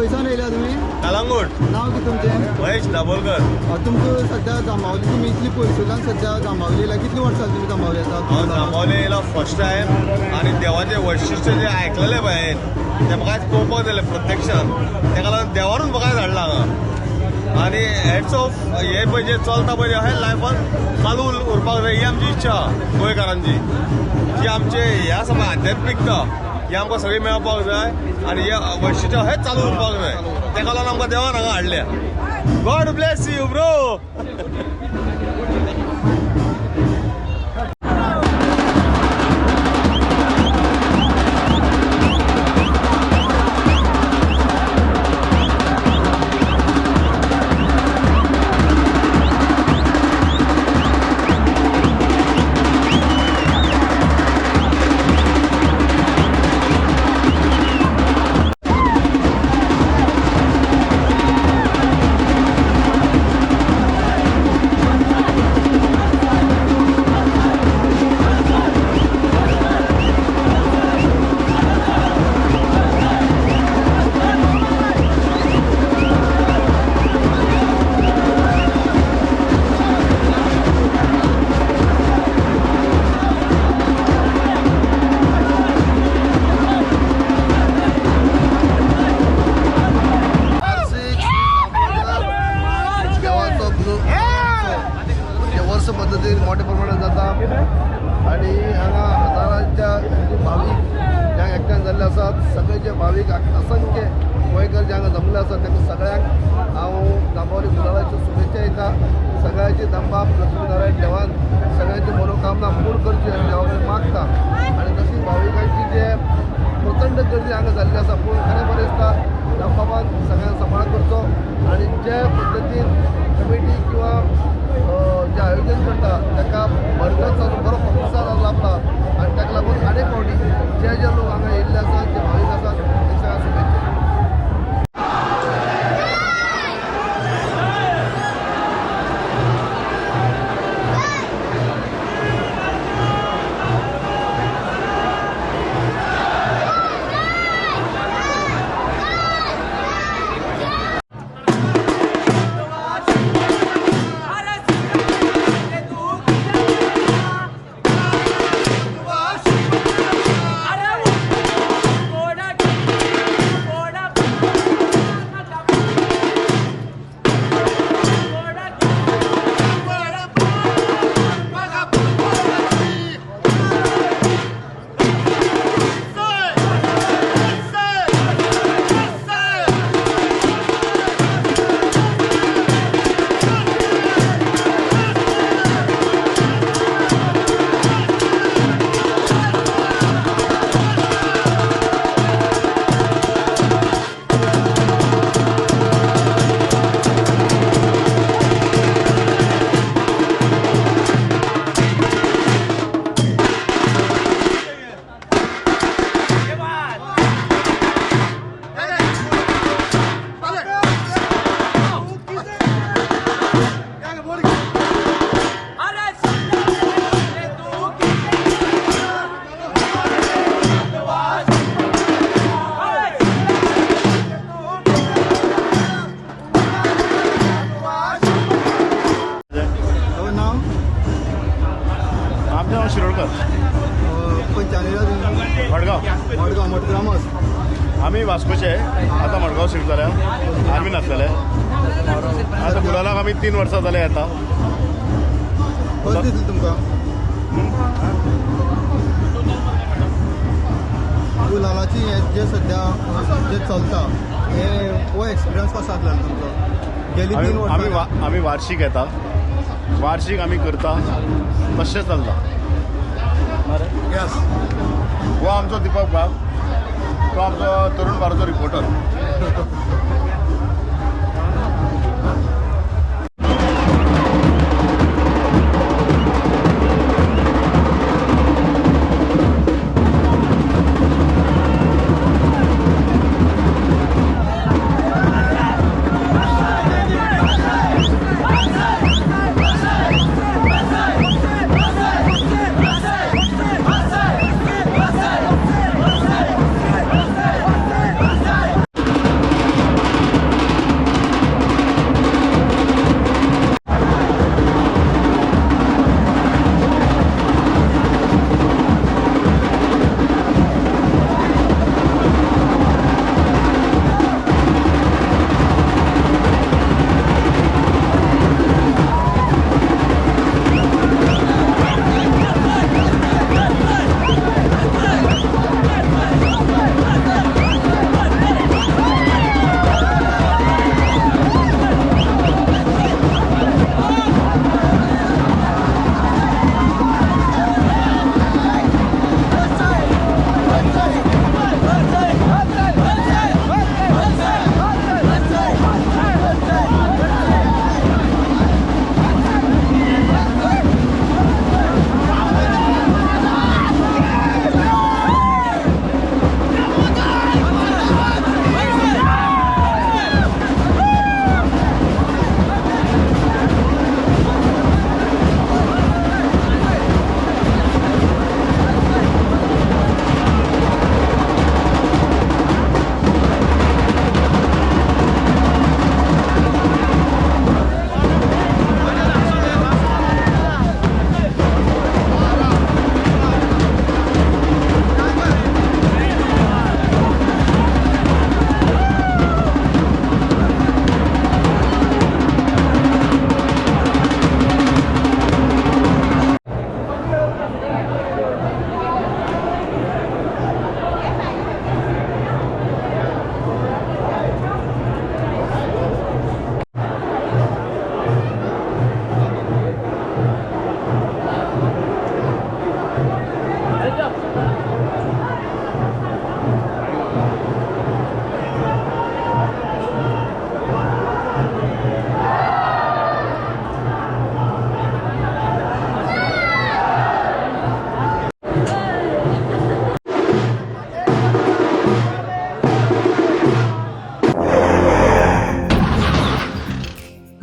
खंयसान येयला तुमी? कलंगूट. नाव कितें तुमचें? महेश दाबोलकर. तुमकां सध्या जांबावली तुमी इतली पयसुल्यान सध्या जांबावली येयला कितलीं वर्सां तुमी जांबावली येता? हांव जांबावले येयलो फर्स्ट टायम आनी देवाचें वैशिश्ट्य जें आयकलेलें पळय हांवें तें म्हाका आयज पळोवपाक जालें प्रत्यक्षान. तेका लागून देवानूच म्हाका आयज हाडला हांगा. आनी हेड्स ऑफ हे पळय जें चलता पळय अशें लायफान चालू उरपाक जाय ही आमची इच्छा गोंयकारांची. जी आमचे हें आसा पळय आध्यात्मिकता ही आमकां सगळी मेळपाक जाय आनी हें वैशिश्ट्य हेंच चालू उरपाक जाय. तेका लागून आमकां देवान हांगा हाडल्या. God bless you bro. वर्ष पद्धतीन मोठ्या प्रमाणात जाता आणि हांगा हजारांच्या भावीक ज्या एकठांय जाल्ले आसात. सगळे जे भावीक असंख्य गोंयकार जे हांगा जमले आसात तांकां सगळ्यांक हांव जांबावली गुलालाच्यो शुभेच्छा दिता. सगळ्यांची दंबाब लक्ष्मीनारायण देवान सगळ्यांची मनोकामना पूर्ण करची आनी देवाकडे मागता. आणि तशी भाविकांची जे प्रचंड गर्दी हांगा जाल्ली आसा पूण खरें बरें दिसता दंबाबान सगळ्यांक सांबाळ करचो आणि जे पद्दतीन कमिटी किंवा जे आयोजन करता ताका भरगच बरो प्रतिसाद लाभता आणि ताका लागून अनेक फावटी जे लोक हांगा येयल्ले आसात जे भावीक आसात ते सगळ्यांक शुभेच्छा. मडगाव मडग्रामस आम्ही वास्कोचे आता मडगाव शिफ्ट जाल्या आर्मीन आसलेले आता गुलालाक आमी 3 वर्सां जाले येता. कशें दिसलें तुमकां गुलालाची जे सध्या जे चलता हो एक्सपिरियन्स कसो आसलो तुमचो गेली 3 वर्सां? आमी वार्षिक येता वार्षिक आमी करता तशें चलता. यस हो आमचो दिपक बाब तो आमचो तरुण भारतचो रिपोर्टर.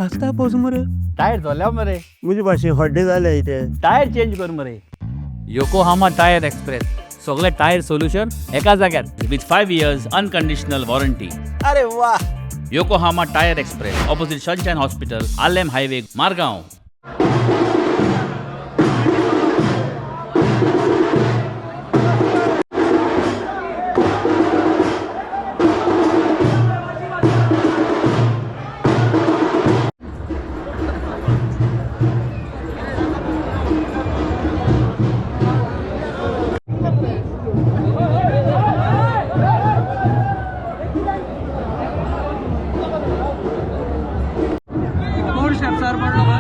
हसता पोस मरे टायर झाल्या मरे मुझे भाषे हड्डे झाले इथे टायर चेंज कर मरे योकोहामा टायर एक्सप्रेस सगळे टायर सोल्युशन एका जाग्यार विथ 5 years अनकंडिशनल वॉरंटी. अरे वा Yokohama tyre express opposite sunshine hospital Alem highway Margao. कोण शेफ सर पडलो का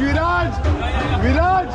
विराज विराज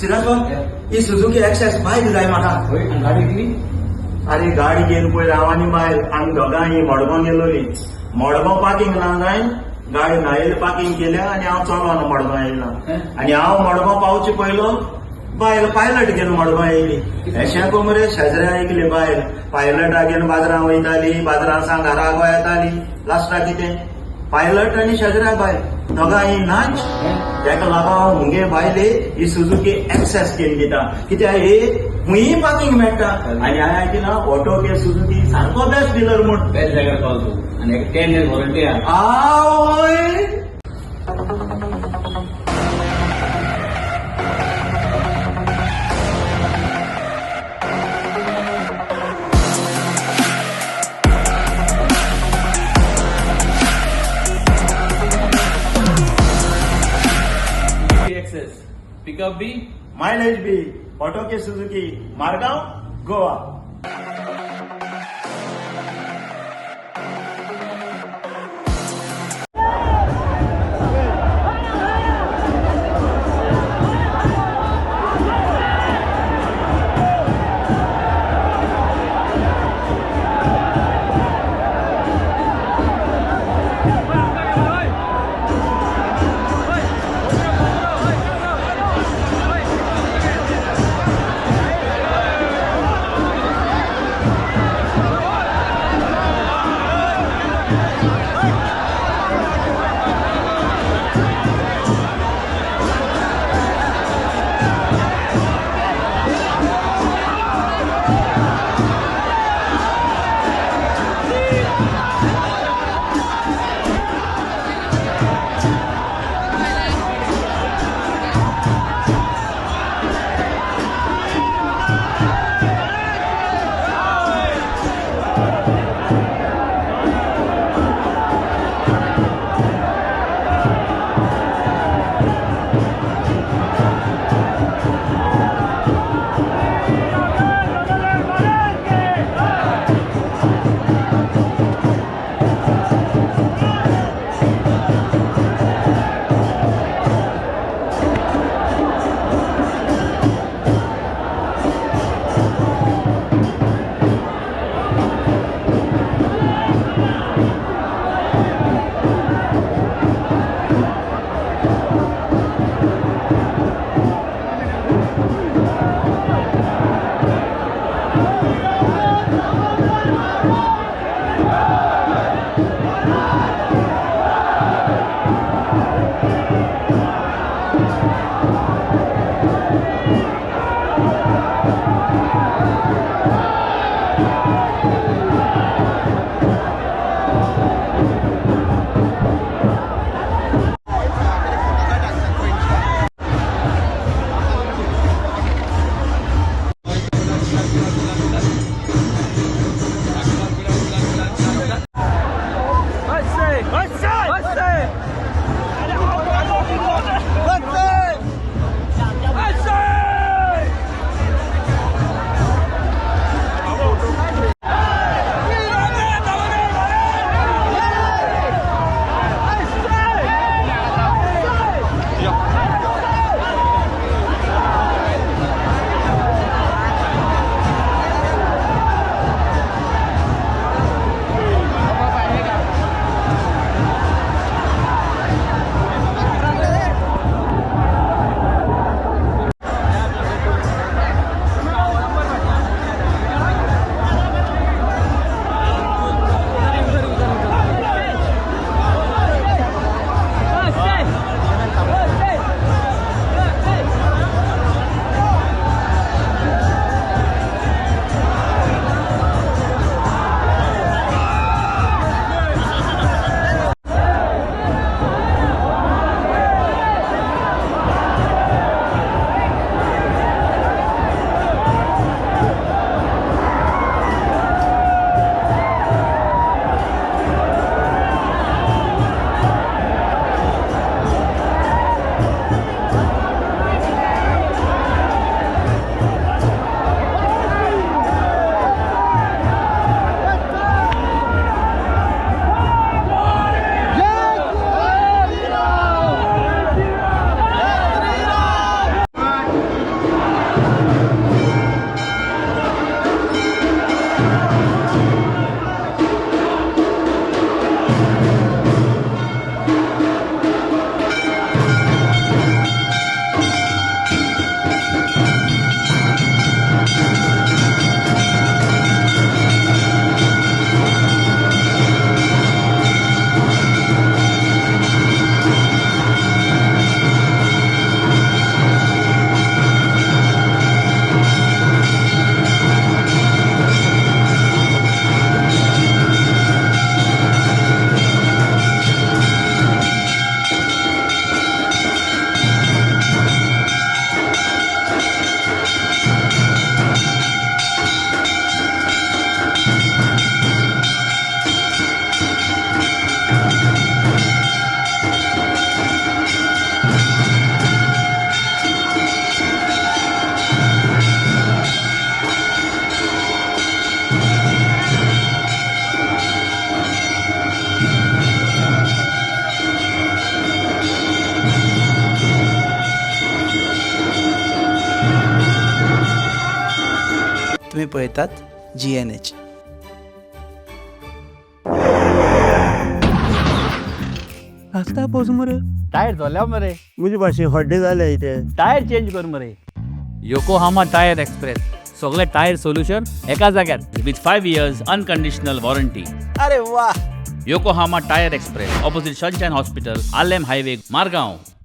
सिराज ही सुझुकी एक्सेस बायक जाय म्हाका गाडी किती अरे गाडी घेवन पळय रावांनी बायल आमी दोगांय मडगांव गेलोली मडगांव पार्किंग ना जाय गाडी न्हयेर पार्किंग केल्या आनी हांव चलोन मडगांव येयला आनी हांव मडगांव पावचे पयलो बायल पायलट घेवन मडगांव येयली अशें मरे शेजऱ्या ऐकले बायल पायलटा घेवन बाजारांत वयताली बाजारांत सांग घरा गोंय येताली लास्टाक कितें पायलट आनी शेजऱ्या बायल दोगांय नाच ताका लागून मुगे बायले ही सुझुकी एक्सेस केली दिता कित्याक हे हुंय पार्किंग मेळटा आनी हांवें आयकलां ऑटो के सुझुकी सारको बेस्ट डिलर म्हूण बेस्ट जाग्यार पावतो आनी एक 10 years वॉरंटी आहा आवय पिकअप बी मायलेज बी ऑटो के सुझुकी मारगांव गोवा तुम्ही पळयतात GNH. रस्ता पावस मरे टायर धोल्या मरे मुझे भाशे हड्डे जाले इथे टायर चेंज कर मरे योकोहामा टायर एक्सप्रेस सगळे टायर सोल्युशन एका जाग्यार विथ 5 years अनकंडिशनल वॉरंटी. अरे वा Yokohama tyre express opposite sunshine hospital, Alem highway, Margao.